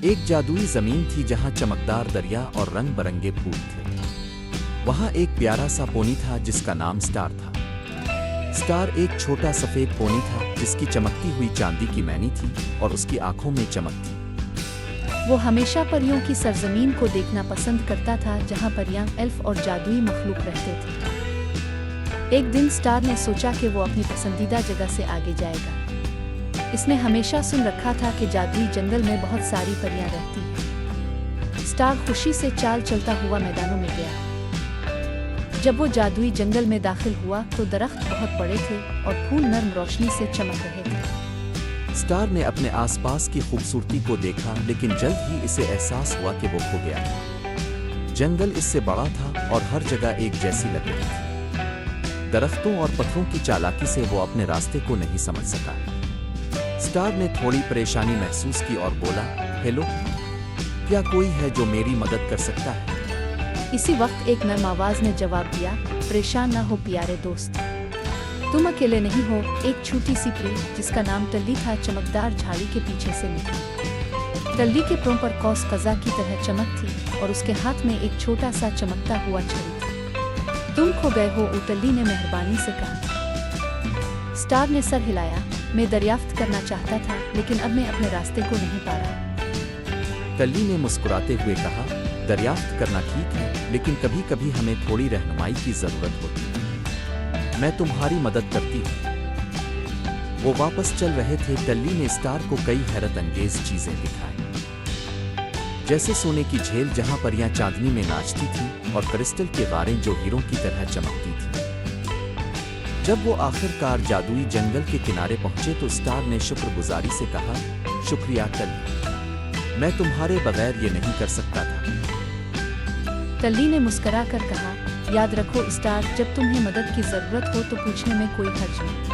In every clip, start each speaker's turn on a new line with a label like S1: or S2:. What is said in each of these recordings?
S1: ایک جادوئی زمین تھی جہاں چمکدار دریا اور رنگ برنگے پھول تھے۔ وہاں ایک پیارا سا پونی تھا جس کا نام سٹار تھا۔ سٹار ایک چھوٹا سفید پونی تھا جس کی چمکتی ہوئی چاندی کی مینی تھی اور اس کی آنکھوں میں چمک تھی۔
S2: وہ ہمیشہ پریوں کی سرزمین کو دیکھنا پسند کرتا تھا جہاں پریاں، ایلف اور جادوئی مخلوق رہتے تھے۔ ایک دن سٹار نے سوچا کہ وہ اپنی پسندیدہ جگہ سے آگے جائے گا۔ اس نے ہمیشہ سن رکھا تھا کہ جادوئی جنگل میں بہت ساری پریاں رہتی ہیں۔ سٹار خوشی سے چال چلتا ہوا میدانوں میں گیا۔ جب وہ جادوئی جنگل میں داخل ہوا تو درخت بہت بڑے تھے اور پھول نرم روشنی سے چمک رہے تھے۔
S1: سٹار نے اپنے آس پاس کی خوبصورتی کو دیکھا لیکن جلد ہی اسے احساس ہوا کہ وہ کھو گیا۔ جنگل اس سے بڑا تھا اور ہر جگہ ایک جیسی لگ رہی تھی۔ درختوں اور پتھروں کی چالاکی سے وہ اپنے راستے کو نہیں سمجھ سکا۔ سٹار نے تھوڑی پریشانی محسوس کی اور بولا، ہیلو، کیا کوئی ہے جو میری مدد کر سکتا ہے؟
S2: اسی وقت ایک نرم آواز نے جواب دیا، پریشان نہ ہو پیارے دوست، تم اکیلے نہیں ہو۔ ایک چھوٹی سی پری جس کا نام ٹلی تھا چمکدار جھاڑی کے پیچھے سے نکلی۔ ٹلی کے پروں پر قوس قزح کی طرح چمک تھی اور اس کے ہاتھ میں ایک چھوٹا سا چمکتا ہوا چھری تھا۔ تم کھو گئے ہو، ٹلی نے مہربانی سے کہا۔ سٹار نے سر ہلایا، میں دریافت کرنا چاہتا تھا لیکن اب میں اپنے راستے کو نہیں پا رہا۔
S1: ٹلی نے مسکراتے ہوئے کہا، دریافت کرنا ٹھیک ہے لیکن کبھی کبھی ہمیں تھوڑی رہنمائی کی ضرورت ہوتی ہے۔ میں تمہاری مدد کرتی ہوں۔ وہ واپس چل رہے تھے۔ ٹلی نے سٹار کو کئی حیرت انگیز چیزیں دکھائیں، جیسے سونے کی جھیل جہاں پریاں چاندنی میں ناچتی تھیں اور کرسٹل کی غاریں جو ہیروں کی طرح چمکتی تھیں۔ جب وہ آخر کار جادوئی جنگل کے کنارے پہنچے تو سٹار نے شکر گزاری سے کہا، شکریہ ٹلی، میں تمہارے بغیر یہ نہیں کر سکتا تھا۔
S2: ٹلی نے مسکرا کر کہا، یاد رکھو سٹار، جب تمہیں مدد کی ضرورت ہو تو پوچھنے میں کوئی حرج نہیں۔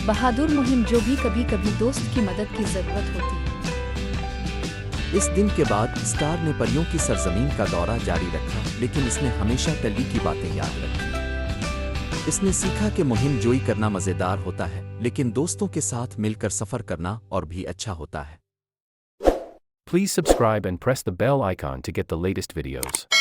S2: بہادر مہم جو بھی کبھی کبھی دوست کی مدد کی ضرورت ہوتی ہے۔
S1: اس دن کے بعد سٹار نے پریوں کی سرزمین کا دورہ جاری رکھا لیکن اس نے ہمیشہ ٹلی کی باتیں یاد رکھی۔ اس نے سیکھا کہ مہم جوئی کرنا مزیدار ہوتا ہے لیکن دوستوں کے ساتھ مل کر سفر کرنا اور بھی اچھا ہوتا ہے۔
S3: Please subscribe and press the bell icon to get the latest videos.